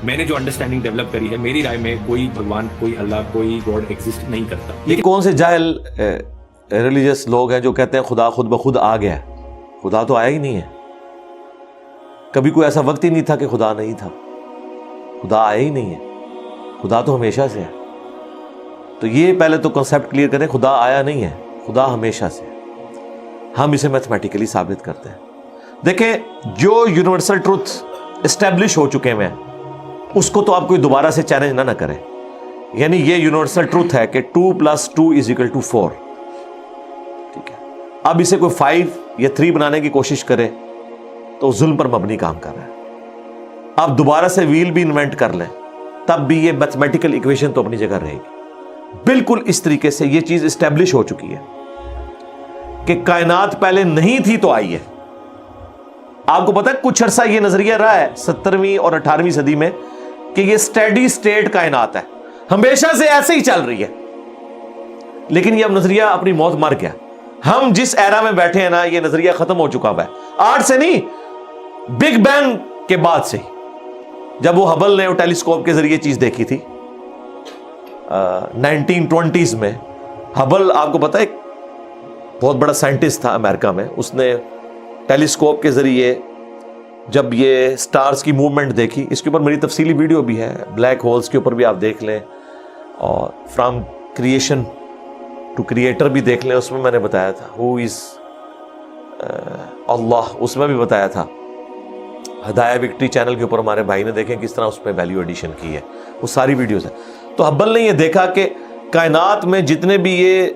میں نے جو انڈرسٹینڈنگ ڈیولپ کری ہے، میری رائے میں کوئی بھگوان، کوئی اللہ، کوئی گاڈ ایگزسٹ نہیں کرتا. یہ کون سے جاہل ریلیجس لوگ ہیں جو کہتے ہیں خدا خود بخود آ گیا؟ خدا تو آیا ہی نہیں ہے. کبھی کوئی ایسا وقت ہی نہیں تھا کہ خدا نہیں تھا. خدا آیا ہی نہیں ہے. خدا تو ہمیشہ سے ہے. تو یہ پہلے تو کنسیپٹ کلیئر کریں، خدا آیا نہیں ہے، خدا ہمیشہ سے ہے. ہم اسے میتھمیٹیکلی ثابت کرتے ہیں. دیکھیں، جو یونیورسل ٹروتھ اسٹیبلش ہو چکے ہیں اس کو تو آپ کوئی دوبارہ سے چیلنج نہ کریں. یعنی یہ یونیورسل ٹروتھ ہے کہ 2 + 2 = 4. ٹھیک ہے. اب اسے کوئی 5 یا 3 بنانے کی کوشش کرے تو ظلم پر مبنی کام کر رہا ہے. آپ دوبارہ سے ویل بھی انوینٹ کر لیں تب بھی یہ میتھمیٹیکل ایکویشن تو اپنی جگہ رہے گی. بالکل اس طریقے سے یہ چیز اسٹیبلش ہو چکی ہے کہ کائنات پہلے نہیں تھی تو آئی ہے. آپ کو پتا ہے کچھ عرصہ یہ نظریہ رہا ہے 17ویں اور 18ویں صدی میں کہ یہ اسٹیڈی اسٹیٹ کائنات ہے، ہمیشہ سے ایسے ہی چل رہی ہے. لیکن یہ اب نظریہ اپنی موت مر گیا. ہم جس ایرا میں بیٹھے ہیں نا، یہ نظریہ ختم ہو چکا ہوا ہے. آج سے نہیں، بگ بینگ کے بعد سے، جب وہ ہبل نے وہ ٹیلیسکوپ کے ذریعے چیز دیکھی تھی 1920s میں. ہبل آپ کو پتا ہے ایک بہت بڑا سائنٹسٹ تھا امریکہ میں. اس نے ٹیلیسکوپ کے ذریعے جب یہ سٹارز کی موومنٹ دیکھی، اس کے اوپر میری تفصیلی ویڈیو بھی ہے، بلیک ہولز کے اوپر بھی آپ دیکھ لیں، اور فرام کریشن ٹو کریٹر بھی دیکھ لیں. اس میں میں نے بتایا تھا ہو از اللہ، اس میں بھی بتایا تھا. ہدایہ وکٹری چینل کے اوپر ہمارے بھائی نے دیکھیں کس طرح اس پہ ویلیو ایڈیشن کی ہے، وہ ساری ویڈیوز ہیں. تو ہبل نے یہ دیکھا کہ کائنات میں جتنے بھی یہ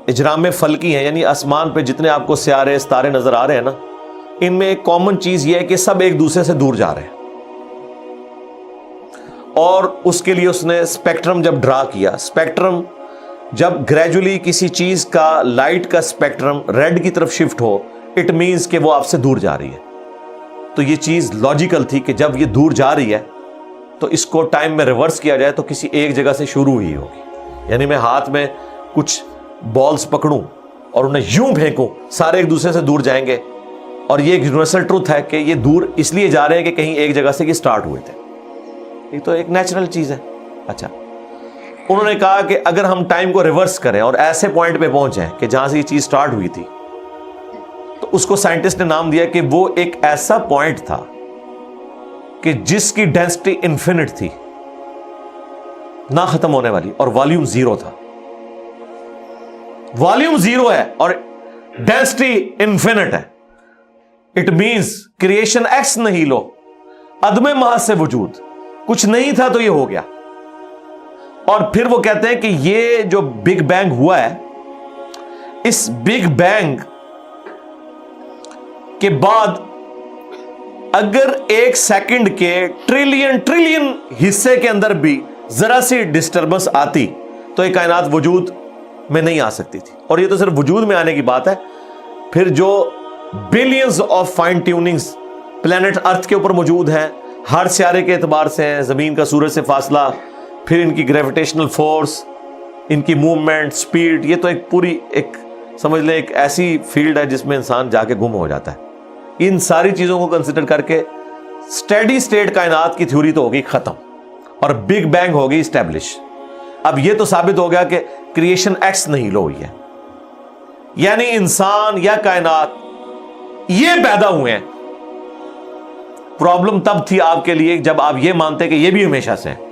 اجرام فلکی ہیں، یعنی آسمان پہ جتنے آپ کو سیارے ستارے نظر آ رہے ہیں نا، ان میں ایک کامن چیز یہ ہے کہ سب ایک دوسرے سے دور جا رہے ہیں. اور اس کے لیے اس نے اسپیکٹرم جب ڈرا کیا، اسپیکٹرم جب گریجولی کسی چیز کا لائٹ کا اسپیکٹرم ریڈ کی طرف شفٹ ہو، اٹ مینز کہ وہ آپ سے دور جا رہی ہے. تو یہ چیز لاجیکل تھی کہ جب یہ دور جا رہی ہے تو اس کو ٹائم میں ریورس کیا جائے تو کسی ایک جگہ سے شروع ہی ہوگی. یعنی میں ہاتھ میں کچھ بالز پکڑوں اور انہیں یوں پھینکوں، سارے ایک دوسرے سے دور جائیں گے. اور یہ ایک یونیورسل ٹروتھ ہے کہ یہ دور اس لیے جا رہے ہیں کہ کہیں ایک جگہ سے یہ سٹارٹ ہوئے تھے. یہ تو ایک نیچرل چیز ہے. اچھا، انہوں نے کہا کہ اگر ہم ٹائم کو ریورس کریں اور ایسے پوائنٹ پہ پہنچ جائیں کہ جہاں سے یہ چیز سٹارٹ ہوئی تھی، تو اس کو سائنٹسٹ نے نام دیا کہ وہ ایک ایسا پوائنٹ تھا کہ جس کی ڈینسٹی انفینٹ تھی، نہ ختم ہونے والی، اور والیوم 0 تھا. والیوم 0 ہے اور ڈینسٹی انفینٹ ہے. اٹ مینز کریشن ایکس نہیں لو، عدم محض سے وجود، کچھ نہیں تھا تو یہ ہو گیا. اور پھر وہ کہتے ہیں کہ یہ جو بگ بینگ ہوا ہے، اس بگ بینگ کے بعد اگر 1 سیکنڈ کے ٹریلین حصے کے اندر بھی ذرا سی ڈسٹربنس آتی تو یہ کائنات وجود میں نہیں آ سکتی تھی. اور یہ تو صرف وجود میں آنے کی بات ہے. پھر جو billions of fine tunings planet earth کے اوپر موجود ہیں، ہر سیارے کے اعتبار سے ہیں، زمین کا سورج سے فاصلہ، پھر ان کی گریویٹیشنل فورس، ان کی موومنٹ، سپیڈ، یہ تو ایک پوری ایک سمجھ لیں ایک ایسی فیلڈ ہے جس میں انسان جا کے گم ہو جاتا ہے. ان ساری چیزوں کو کنسیڈر کر کے اسٹیڈی اسٹیٹ کائنات کی تھیوری تو ہوگی ختم اور بگ بینگ ہوگی اسٹیبلش. اب یہ تو ثابت ہو گیا کہ کریشن ایکس نہیں لو ہوئی ہے، یعنی انسان یا کائنات یہ پیدا ہوئے ہیں. پرابلم تب تھی آپ کے لیے جب آپ یہ مانتے کہ یہ بھی ہمیشہ سے ہیں،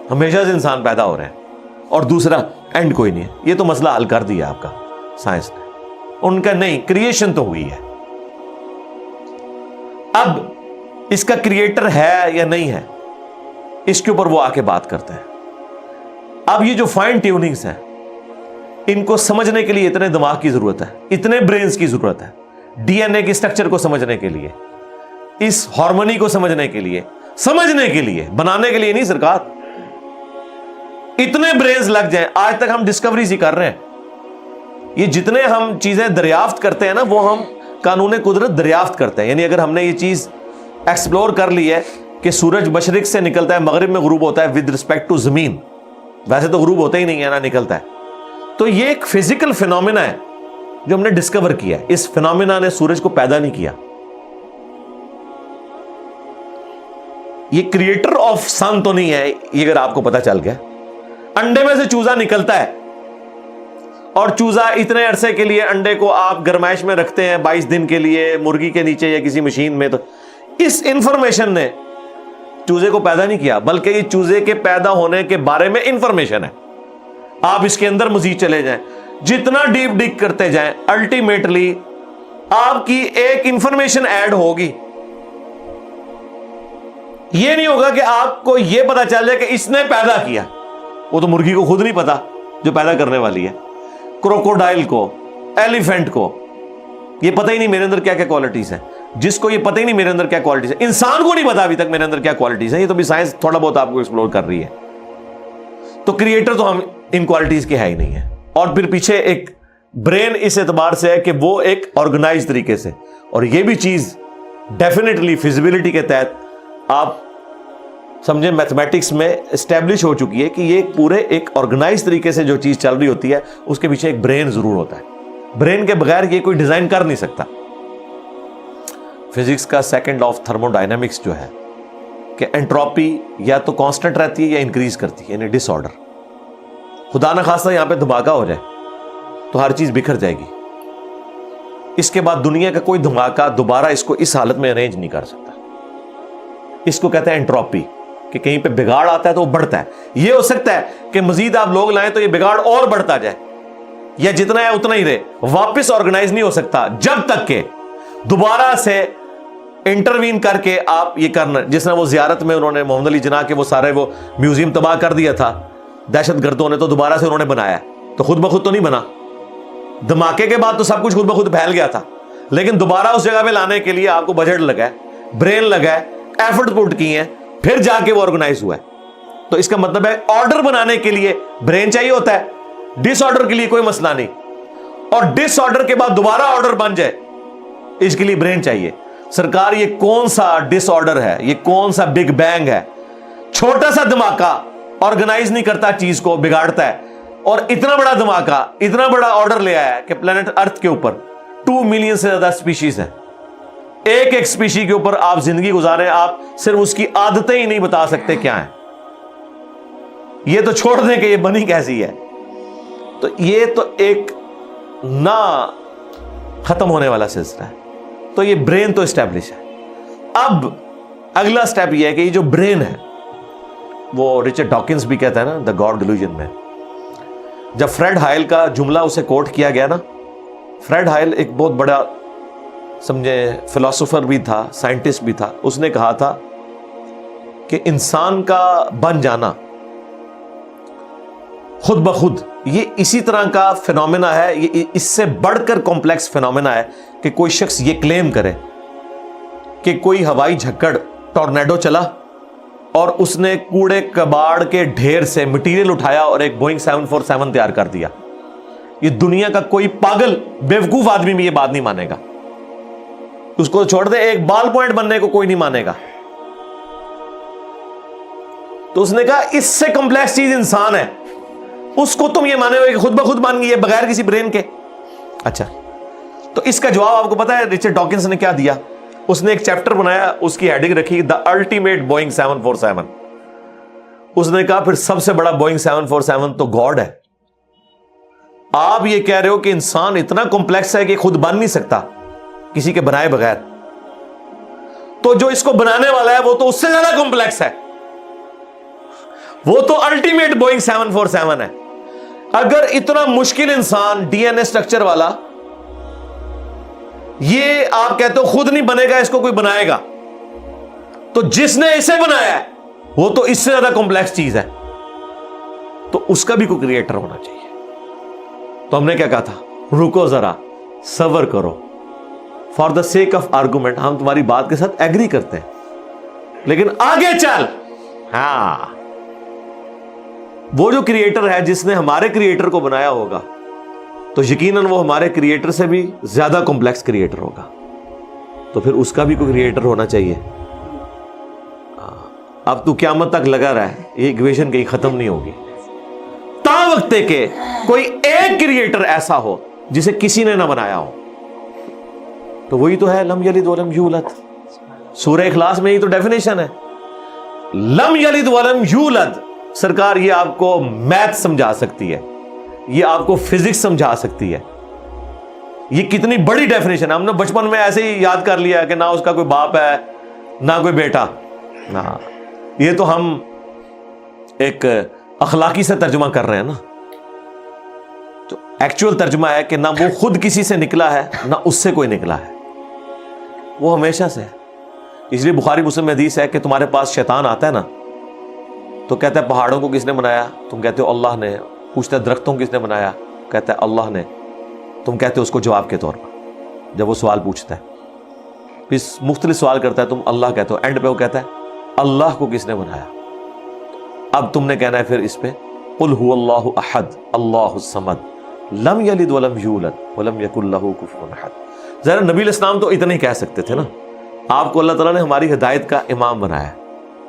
ہمیشہ سے انسان پیدا ہو رہے ہیں اور دوسرا اینڈ کوئی نہیں ہے. یہ تو مسئلہ حل کر دیا آپ کا سائنس نے. ان کا نہیں، کریشن تو ہوئی ہے. اب اس کا کریٹر ہے یا نہیں ہے، اس کے اوپر وہ آ کے بات کرتے ہیں. اب یہ جو فائن ٹیوننگز ہیں، ان کو سمجھنے کے لیے اتنے دماغ کی ضرورت ہے، اتنے برینز کی ضرورت ہے. ڈی این اے کی سٹرکچر کو سمجھنے کے لیے، اس ہارمونی کو سمجھنے کے لیے، بنانے کے لیے نہیں سرکار. اتنے برینز لگ جائیں. آج تک ہم ڈسکوریز ہی کر رہے ہیں. یہ جتنے ہم چیزیں دریافت کرتے ہیں نا، وہ ہم قانون قدرت دریافت کرتے ہیں. یعنی اگر ہم نے یہ چیز ایکسپلور کر لی ہے کہ سورج مشرق سے نکلتا ہے، مغرب میں غروب ہوتا ہے ود رسپیکٹ ٹو زمین، ویسے تو غروب ہوتا ہی نہیں ہے نا، نکلتا ہے. تو یہ ایک فزیکل فینومینا ہے جو ہم نے ڈسکور کیا ہے. اس فینومینا نے سورج کو پیدا نہیں کیا. یہ کریٹر آف سن تو نہیں ہے. یہ اگر آپ کو پتا چل گیا, انڈے میں سے چوزا نکلتا ہے اور چوزا اتنے عرصے کے لیے انڈے کو آپ گرمائش میں رکھتے ہیں 22 دن کے لیے مرغی کے نیچے یا کسی مشین میں, تو اس انفارمیشن نے چوزے کو پیدا نہیں کیا, بلکہ یہ چوزے کے پیدا ہونے کے بارے میں انفارمیشن ہے. آپ اس کے اندر مزید چلے جائیں, جتنا ڈیپ ڈگ کرتے جائیں, الٹیمیٹلی آپ کی ایک انفارمیشن ایڈ ہوگی. یہ نہیں ہوگا کہ آپ کو یہ پتا چل جائے کہ اس نے پیدا کیا. وہ تو مرغی کو خود نہیں پتا جو پیدا کرنے والی ہے, کروکوڈائل کو, ایلیفینٹ کو یہ پتہ ہی نہیں میرے اندر کیا کیا کوالٹیز ہیں. جس کو یہ پتہ ہی نہیں میرے اندر کیا کوالٹیز ہیں, انسان کو نہیں پتا ابھی تک میرے اندر کیا کوالٹیز ہیں. یہ تو بھی سائنس تھوڑا بہت آپ کو ایکسپلور کر رہی ہے. تو کریٹر تو ہم ان کوالٹیز کے ہے ہی نہیں ہے. اور پھر پیچھے ایک برین اس اعتبار سے ہے کہ وہ ایک آرگنائز طریقے سے, اور یہ بھی چیز ڈیفینیٹلی فیزیبلٹی کے تحت آپ سمجھیں میتھمیٹکس میں اسٹیبلش ہو چکی ہے کہ یہ پورے ایک آرگنائز طریقے سے جو چیز چل رہی ہوتی ہے اس کے پیچھے ایک برین ضرور ہوتا ہے. برین کے بغیر یہ کوئی ڈیزائن کر نہیں سکتا. فزکس کا second law of thermo dynamics جو ہے کہ انٹروپی یا تو کانسٹنٹ رہتی ہے یا انکریز کرتی ہے, یعنی ڈس آرڈر. خدا نہ خواستہ یہاں پہ دھماکہ ہو جائے تو ہر چیز بکھر جائے گی. اس کے بعد دنیا کا کوئی دھماکہ دوبارہ اس کو اس حالت میں ارینج نہیں کر سکتا. اس کو کہتے ہیں انٹروپی, کہ کہیں پہ بگاڑ آتا ہے تو وہ بڑھتا ہے. یہ ہو سکتا ہے کہ مزید آپ لوگ لائیں تو یہ بگاڑ اور بڑھتا جائے, یا جتنا ہے اتنا ہی رہے, واپس آرگنائز نہیں ہو سکتا جب تک کہ دوبارہ سے انٹروین کر کے آپ یہ کرنا. جس طرح وہ زیارت میں انہوں نے محمد علی جناح کے وہ سارے وہ میوزیم تباہ کر دیا تھا دہشت گردوں نے, تو دوبارہ سے انہوں نے بنایا, تو خود بخود تو نہیں بنا. دھماکے کے بعد تو سب کچھ خود بخود پھیل گیا تھا, لیکن دوبارہ اس جگہ پہ لانے کے لیے آپ کو بجٹ لگا ہے, برین لگا ہے, ایفرٹ پٹ کی ہیں, پھر جا کے وہ آرگنائز ہوا ہے. تو اس کا مطلب ہے آرڈر بنانے کے لیے برین چاہیے ہوتا ہے, ڈس آرڈر کے لیے کوئی مسئلہ نہیں, اور ڈس آرڈر کے بعد دوبارہ آرڈر بن جائے اس کے لیے برین چاہیے. سرکار یہ کون سا ڈس آرڈر ہے, یہ کون سا بگ بینگ ہے؟ چھوٹا سا دھماکہ آرگنائز نہیں کرتا, چیز کو بگاڑتا ہے, اور اتنا بڑا دھماکہ اتنا بڑا آرڈر لے آیا ہے کہ پلانٹ ارتھ کے اوپر 2 ملین سے زیادہ اسپیشیز ہیں. ایک ایک اسپیشی کے اوپر آپ زندگی گزارے, آپ صرف اس کی عادتیں ہی نہیں بتا سکتے کیا ہیں. یہ تو چھوڑ دیں کہ یہ بنی کیسی ہے. تو یہ تو ایک نہ ختم ہونے والا سلسلہ ہے. تو یہ برین تو اسٹیبلش ہے. اب اگلا سٹیپ یہ ہے کہ یہ جو برین ہے, وہ رچرڈ ڈاکنز بھی کہتا ہے نا دا گاڈ ڈیلوژن میں, جب فریڈ ہائل کا جملہ اسے کوٹ کیا گیا نا, فریڈ ہائل ایک بہت بڑا سمجھے فلاسفر بھی تھا, سائنٹسٹ بھی تھا. اس نے کہا تھا کہ انسان کا بن جانا خود بخود یہ اسی طرح کا فینومینا ہے, یہ اس سے بڑھ کر کمپلیکس فینومینا ہے کہ کوئی شخص یہ کلیم کرے کہ کوئی ہوائی جھکڑ ٹورنیڈو چلا اور اس نے کوڑے کباڑ کے ڈھیر سے مٹیریل اٹھایا اور ایک بوئنگ 747 تیار کر دیا. یہ دنیا کا کوئی پاگل بیوقوف آدمی بھی یہ بات نہیں مانے گا. اس کو چھوڑ دے, ایک بال پوائنٹ بننے کو کوئی نہیں مانے گا. تو اس نے کہا اس سے کمپلیکس چیز انسان ہے, اس کو تم یہ مانے ہو کہ خود بخود بن گئی ہے بغیر کسی برین کے. اچھا, تو اس کا جواب آپ کو پتا ہے رچرڈ ڈاکنز نے کیا دیا؟ اس نے ایک چیپٹر بنایا, اس کی ہیڈنگ رکھی دا الٹیمیٹ بوئنگ 747. اس نے کہا پھر سب سے بڑا بوئنگ 747 تو گاڈ ہے. آپ یہ کہہ رہے ہو کہ انسان اتنا کمپلیکس ہے کہ خود بن نہیں سکتا کسی کے بنائے بغیر, تو جو اس کو بنانے والا ہے وہ تو اس سے زیادہ کمپلیکس ہے, وہ تو الٹیمیٹ بوئنگ 747 ہے. اگر اتنا مشکل انسان ڈی این اے اسٹرکچر والا یہ آپ کہتے ہو خود نہیں بنے گا, اس کو کوئی بنائے گا, تو جس نے اسے بنایا ہے وہ تو اس سے زیادہ کمپلیکس چیز ہے, تو اس کا بھی کوئی کریٹر ہونا چاہیے. تو ہم نے کیا کہا تھا, رکو ذرا صبر کرو, for the sake of argument ہم تمہاری بات کے ساتھ ایگری کرتے ہیں, لیکن آگے چل. ہاں, وہ جو کریٹر ہے جس نے ہمارے کریٹر کو بنایا ہوگا تو یقیناً وہ ہمارے کریٹر سے بھی زیادہ کمپلیکس کریٹر ہوگا, تو پھر اس کا بھی کوئی کریٹر ہونا چاہیے. اب تو قیامت تک لگا رہا ہے, یہ ایکویشن کہیں ختم نہیں ہوگی تا وقت کہ کوئی ایک کریٹر ایسا ہو جسے کسی نے نہ بنایا ہو. تو وہی تو ہے لم یلد ولم یولد. سورہ اخلاص میں ہی تو ڈیفینیشن ہے لم یلد ولم یولد، سرکار یہ آپ کو میتھ سمجھا سکتی ہے، یہ آپ کو فزکس سمجھا سکتی ہے. یہ کتنی بڑی ڈیفینیشن ہے. ہم نے بچپن میں ایسے ہی یاد کر لیا کہ نہ اس کا کوئی باپ ہے نہ کوئی بیٹا. نہ، یہ تو ہم ایک اخلاقی سے ترجمہ کر رہے ہیں نا. تو ایکچوئل ترجمہ ہے کہ نہ وہ خود کسی سے نکلا ہے نہ اس سے کوئی نکلا ہے، وہ ہمیشہ سے ہے. اس لیے بخاری مسلم میں حدیث ہے کہ تمہارے پاس شیطان آتا ہے نا تو کہتا ہے پہاڑوں کو کس نے بنایا؟ تم کہتے ہو اللہ نے. پوچھتا ہے درختوں کو کس نے بنایا؟ کہتا ہے اللہ نے. تم کہتے ہو اس کو جواب کے طور پر جب وہ سوال پوچھتا ہے. پھر مختلف سوال کرتا ہے، تم اللہ کہتے ہو. اینڈ پہ وہ کہتا ہے اللہ کو کس نے بنایا؟ اب تم نے کہنا ہے پھر اس پہ قل هو اللہ احد اللہ الصمد لم یلد ولم یولد ولم یکن لہ کفوا احد. ذرا نبی علیہ السلام تو اتنا ہی کہہ سکتے تھے نا. آپ کو اللہ تعالیٰ نے ہماری ہدایت کا امام بنایا ہے،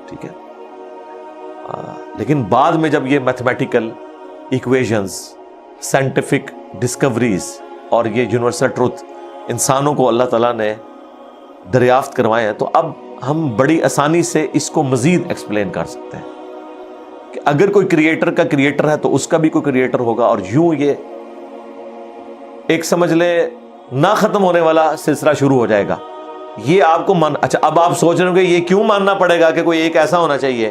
ٹھیک ہے. لیکن بعد میں جب یہ میتھمیٹیکل ایکویشنز، سائنٹیفک ڈسکوریز اور یہ یونیورسل ٹروتھ انسانوں کو اللہ تعالیٰ نے دریافت کروائے ہیں، تو اب ہم بڑی آسانی سے اس کو مزید ایکسپلین کر سکتے ہیں کہ اگر کوئی کریٹر کا کریٹر ہے تو اس کا بھی کوئی کریٹر ہوگا. اور یوں یہ ایک سمجھ لے نہ ختم ہونے والا سلسلہ شروع ہو جائے گا. یہ آپ کو اچھا اب آپ سوچ رہے ہو کہ یہ کیوں ماننا پڑے گا کہ کوئی ایک ایسا ہونا چاہیے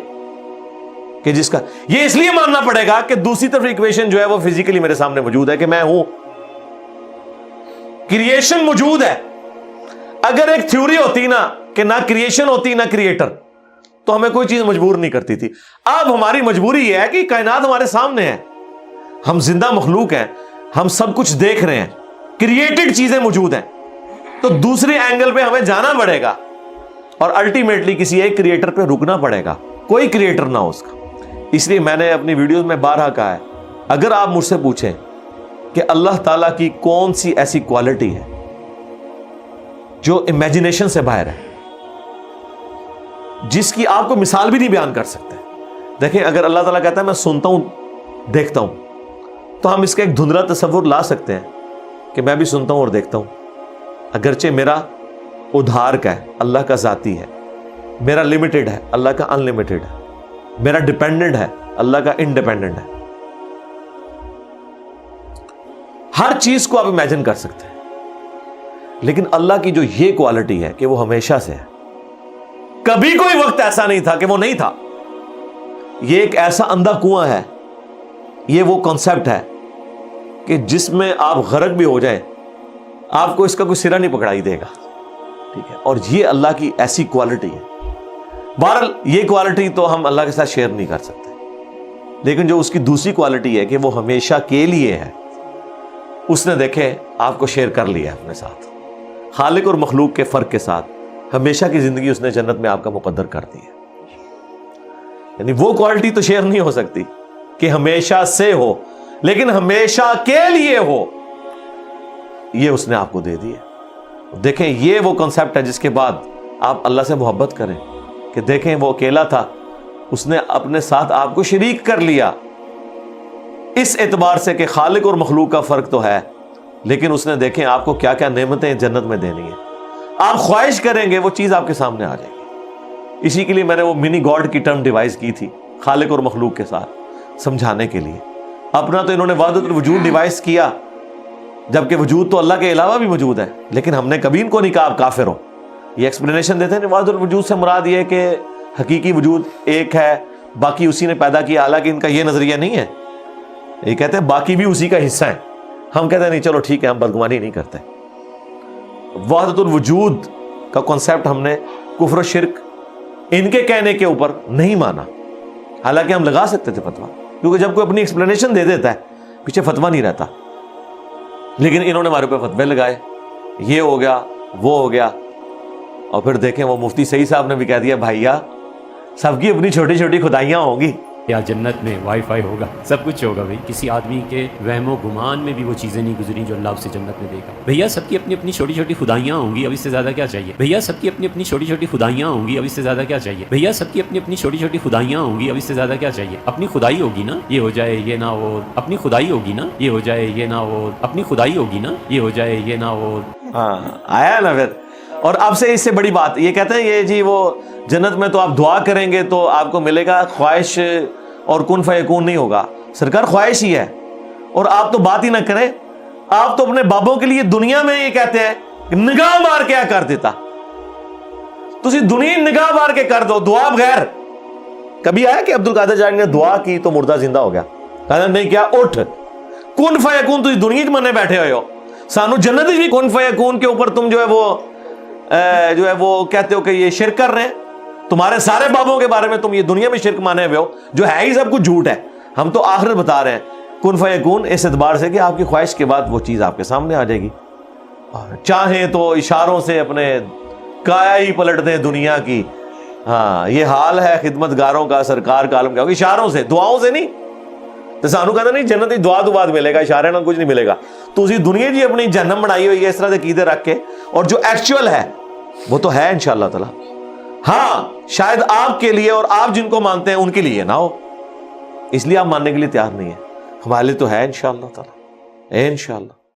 کہ جس کا، یہ اس لیے ماننا پڑے گا کہ دوسری طرف ایکویشن جو ہے وہ فزیکلی میرے سامنے موجود ہے کہ میں ہوں، کریشن موجود ہے. اگر ایک تھیوری ہوتی نا کہ نہ کریشن ہوتی نہ کریٹر تو ہمیں کوئی چیز مجبور نہیں کرتی تھی. اب ہماری مجبوری یہ ہے کہ کائنات ہمارے سامنے ہے، ہم زندہ مخلوق ہیں، ہم سب کچھ دیکھ رہے ہیں، کریٹڈ چیزیں موجود ہیں. تو دوسرے اینگل پہ ہمیں جانا پڑے گا اور الٹیمیٹلی کسی ایک کریٹر پہ رکنا پڑے گا، کوئی کریٹر نہ ہو اس کا. اس لیے میں نے اپنی ویڈیوز میں بارہا کہا ہے، اگر آپ مجھ سے پوچھیں کہ اللہ تعالیٰ کی کون سی ایسی کوالٹی ہے جو امیجنیشن سے باہر ہے، جس کی آپ کو مثال بھی نہیں بیان کر سکتے. دیکھیں اگر اللہ تعالیٰ کہتا ہے میں سنتا ہوں دیکھتا ہوں، تو ہم اس کا ایک دھندلا تصور لا سکتے ہیں کہ میں بھی سنتا ہوں اور دیکھتا ہوں، اگرچہ میرا ادھار کا ہے، اللہ کا ذاتی ہے، میرا لمیٹڈ ہے، اللہ کا ان لمیٹڈ ہے، میرا ڈیپینڈنٹ ہے، اللہ کا انڈیپینڈنٹ ہے. ہر چیز کو آپ امیجن کر سکتے ہیں، لیکن اللہ کی جو یہ کوالٹی ہے کہ وہ ہمیشہ سے ہے، کبھی کوئی وقت ایسا نہیں تھا کہ وہ نہیں تھا. یہ ایک ایسا اندھا کنواں ہے، یہ وہ کانسیپٹ ہے کہ جس میں آپ غرق بھی ہو جائیں آپ کو اس کا کوئی سرا نہیں پکڑائی دے گا، ٹھیک ہے. اور یہ اللہ کی ایسی کوالٹی ہے. بہرحال یہ کوالٹی تو ہم اللہ کے ساتھ شیئر نہیں کر سکتے، لیکن جو اس کی دوسری کوالٹی ہے کہ وہ ہمیشہ کے لیے ہے، اس نے دیکھیں آپ کو شیئر کر لیا اپنے ساتھ، خالق اور مخلوق کے فرق کے ساتھ ہمیشہ کی زندگی اس نے جنت میں آپ کا مقدر کر دی ہے. یعنی وہ کوالٹی تو شیئر نہیں ہو سکتی کہ ہمیشہ سے ہو، لیکن ہمیشہ کے لیے ہو، یہ اس نے آپ کو دے دی ہے. دیکھیں یہ وہ کنسپٹ ہے جس کے بعد آپ اللہ سے محبت کریں کہ دیکھیں وہ اکیلا تھا، اس نے اپنے ساتھ آپ کو شریک کر لیا، اس اعتبار سے کہ خالق اور مخلوق کا فرق تو ہے، لیکن اس نے دیکھیں آپ کو کیا کیا نعمتیں جنت میں دینی ہیں. آپ خواہش کریں گے وہ چیز آپ کے سامنے آ جائے گی. اسی کے لیے میں نے وہ منی گاڈ کی ٹرم ڈیوائز کی تھی خالق اور مخلوق کے ساتھ سمجھانے کے لیے. اپنا تو انہوں نے وحدت الوجود ڈیوائز کیا، جبکہ وجود تو اللہ کے علاوہ بھی موجود ہے، لیکن ہم نے کبھی ان کو نہیں کہا آپ کافر ہو. یہ ایکسپلینیشن دیتے ہیں وحدت الوجود سے مراد یہ کہ حقیقی وجود ایک ہے، باقی اسی نے پیدا کیا. حالانکہ ان کا یہ نظریہ نہیں ہے، یہ کہتے ہیں باقی بھی اسی کا حصہ ہیں. ہم کہتے ہیں نہیں چلو ٹھیک ہے، ہم بدگمانی نہیں کرتے. وحدت الوجود کا کنسیپٹ ہم نے کفر و شرک ان کے کہنے کے اوپر نہیں مانا، حالانکہ ہم لگا سکتے تھے فتویٰ، کیونکہ جب کوئی اپنی ایکسپلینیشن دے دیتا ہے پیچھے فتویٰ نہیں رہتا. لیکن انہوں نے ہمارے اوپر فتوے لگائے، یہ ہو گیا وہ ہو گیا. اور پھر دیکھیں وہ مفتی سعید صاحب نے بھی کہہ دیا بھائیا سب کی اپنی چھوٹی چھوٹی خدائیاں ہوں گی. یا جنت میں وائی فائی ہوگا، سب کچھ ہوگا. بھائی کسی آدمی کے وہم و گمان میں بھی وہ چیزیں نہیں گزری جو اللہ اسے جنت میں دے گا. بھیا سب کی اپنی اپنی چھوٹی چھوٹی خدائیاں ہوں گی، اب اس سے زیادہ کیا چاہیے. بھیا سب کی اپنی اپنی چھوٹی چھوٹی خدائیاں ہوں گی، اب اس سے زیادہ کیا چاہیے. بھیا سب کی اپنی اپنی چھوٹی چھوٹی خدائیاں ہوں گی، اب اس سے زیادہ کیا چاہیے. اپنی خدائی ہوگی نا یہ ہو جائے یہ نہ ہو، اپنی خدائی ہوگی نا یہ ہو جائے یہ نہ ہو، اپنی خدائی ہوگی نا یہ ہو جائے یہ نہ ہو. ہاں آیا نا پھر. اور اب سے اس سے بڑی بات یہ کہتے ہیں یہ جی وہ جنت میں تو آپ دعا کریں گے تو آپ کو ملے گا, خواہش اور کن فیکون نہیں ہوگا. سرکار خواہش ہی ہے, اور آپ تو بات ہی نہ کریں. آپ تو اپنے بابوں کے لیے دنیا میں یہ کہتے ہیں کہ نگاہ مار کے کر دیتا, تسی دنیا نگاہ مار کے کر دو دعا بغیر. کبھی آیا کہ عبد القادر جیلانی نے دعا کی تو مردہ زندہ ہو گیا؟ کہا نہیں کیا, اٹھ کن فیکون تسی دنیا میں منے بیٹھے ہوئے ہو, سانو جنت بھی کن فیکون کے اوپر تم جو ہے وہ کہتے ہو کہ یہ شرک کر رہے ہیں. تمہارے سارے بابوں کے بارے میں تم یہ دنیا میں شرک مانے ہوئے ہو, جو ہے ہی سب کچھ جھوٹ ہے. ہم تو آخرت بتا رہے ہیں کن فیکون اس اعتبار سے کہ آپ کی خواہش کے بعد وہ چیز آپ کے سامنے آ جائے گی. چاہیں تو اشاروں سے اپنے کایا ہی پلٹ دیں دنیا کی. ہاں یہ حال ہے خدمت گاروں کا, سرکار کا عالم کیا ہوگا, اشاروں سے, دعاؤں سے نہیں. تو سانو کہتا نہیں جنت کی دعا تو بعد ملے گا, اشارے نہ کچھ نہیں ملے گا. تو اسی دنیا جی اپنی جہنم بنائی ہوئی ہے اس طرح سے عقیدے رکھ کے, اور جو ایکچوئل ہے وہ تو ہے انشاءاللہ تعالی. ہاں شاید آپ کے لیے اور آپ جن کو مانتے ہیں ان کے لیے نہ ہو, اس لیے آپ ماننے کے لیے تیار نہیں ہے. ہمارے لیے تو ہے انشاءاللہ تعالی, انشاءاللہ.